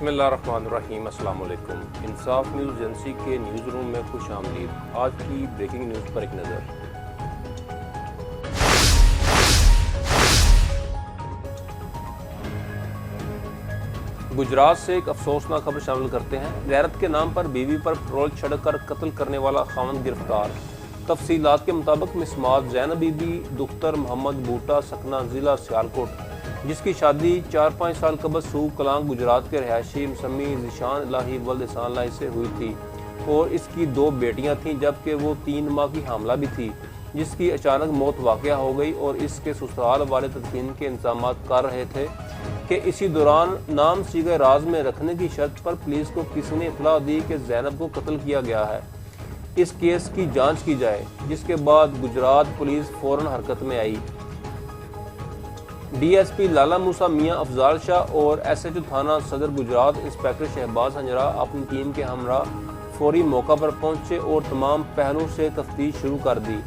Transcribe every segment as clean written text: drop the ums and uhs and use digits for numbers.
बिस्मिल्लाहिर्रहमानिर्रहीम। अस्सलाम वालेकुम। इंसाफ न्यूज़ एजेंसी के न्यूज़ रूम में खुश आमदीद। आज की ब्रेकिंग न्यूज़ पर एक नज़र। गुजरात से एक अफसोसनाक खबर शामिल करते हैं। गैरत के नाम पर बीवी पर पेट्रोल छिड़ककर कत्ल करने वाला खावंद गिरफ्तार। तफसीलात के मुताबिक मिसमात ज़ैनब बीबी दुख्तर मोहम्मद बूटा सकना ज़िला सियालकोट, जिसकी शादी 4-5 साल कबल सूख कलांग गुजरात के रहायशी मसमी ज़ीशान इलाही वल्द एहसान इलाही से हुई थी और इसकी 2 बेटियां थीं, जबकि वो 3 माह की हामला भी थी, जिसकी अचानक मौत वाक़या हो गई। और इसके ससुराल वाले तदफीन के इंतजाम कर रहे थे कि इसी दौरान नाम सीगे राज में रखने की शर्त पर पुलिस को किसी ने इत्तला दी कि ज़ैनब को कत्ल किया गया है, इस केस की जांच की जाए, जिसके बाद गुजरात पुलिस फ़ौरन हरकत में आई। डीएसपी लाला मूसा मियां अफजाल शाह और एसएचओ थाना सदर गुजरात इंस्पेक्टर शहबाज हंजरा अपनी टीम के हमरा फौरी मौका पर पहुंचे और तमाम पहलुओं से तफ्तीश शुरू कर दी।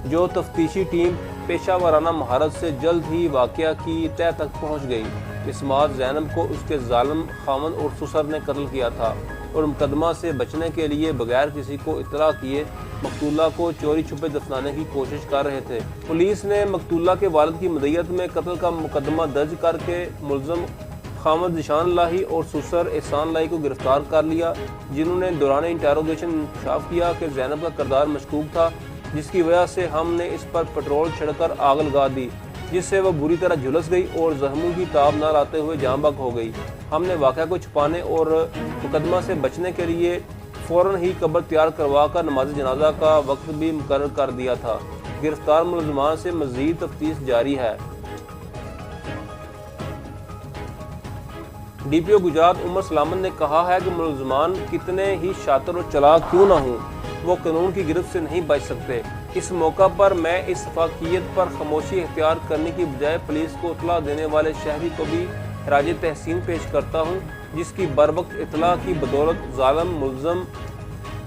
जो तफ्तीशी टीम पेशावराना महारत से जल्द ही वाक़या की तह तक पहुंच गई। इस्मात ज़ैनब को उसके जालिम खामन और ससुर ने कत्ल किया था और मुकदमा से बचने के लिए बगैर किसी को इत्तला किए मकतूला को चोरी छुपे दफनाने की कोशिश कर रहे थे। पुलिस ने मकतूला के वालिद की मदयत में कत्ल का मुकदमा दर्ज करके मुलजम खामद ज़ीशान इलाही और ससुर एहसान इलाही को गिरफ्तार कर लिया, जिन्होंने दौरान इंटेरोगेशन इंकशाफ किया कि ज़ैनब का किरदार मशकूक था, जिसकी वजह से हमने इस पर पेट्रोल छिड़कर आग लगा दी, जिससे वह बुरी तरह झुलस गई और जख्मों की ताब न लाते हुए जाँ बहक हो गई। हमने वाक़या को छुपाने और मुकदमा से बचने के लिए फ़ौरन ही कब्र तैयार करवा कर नमाज जनाजा का वक्त भी मुकर्रर कर दिया था। गिरफ्तार मुलज़मान से मज़ीद तफ्तीश जारी है। डीपीओ गुजरात उमर सलामत ने कहा है कि मुलज़मान कितने ही शातिर और चालाक क्यों ना हों, वो कानून की गिरफ्त से नहीं बच सकते। इस मौका पर मैं इस इत्तफाकियत पर खामोशी इख्तियार करने की बजाय पुलिस को इत्तला देने वाले शहरी को भी खराज तहसीन पेश करता हूँ, जिसकी बरवक्त इत्तला की बदौलत जालिम मुलज़म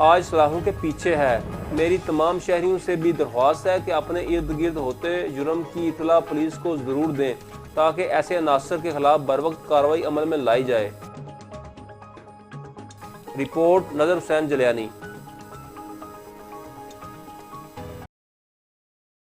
आज सलाखों के पीछे है। मेरी तमाम शहरियों से भी दरख्वास्त है कि अपने इर्द गिर्द होते जुर्म की इत्तला पुलिस को ज़रूर दें, ताकि ऐसे अनासर के खिलाफ बरवक्त कार्रवाई अमल में लाई जाए। रिपोर्ट नज़र हुसैन जलियानी।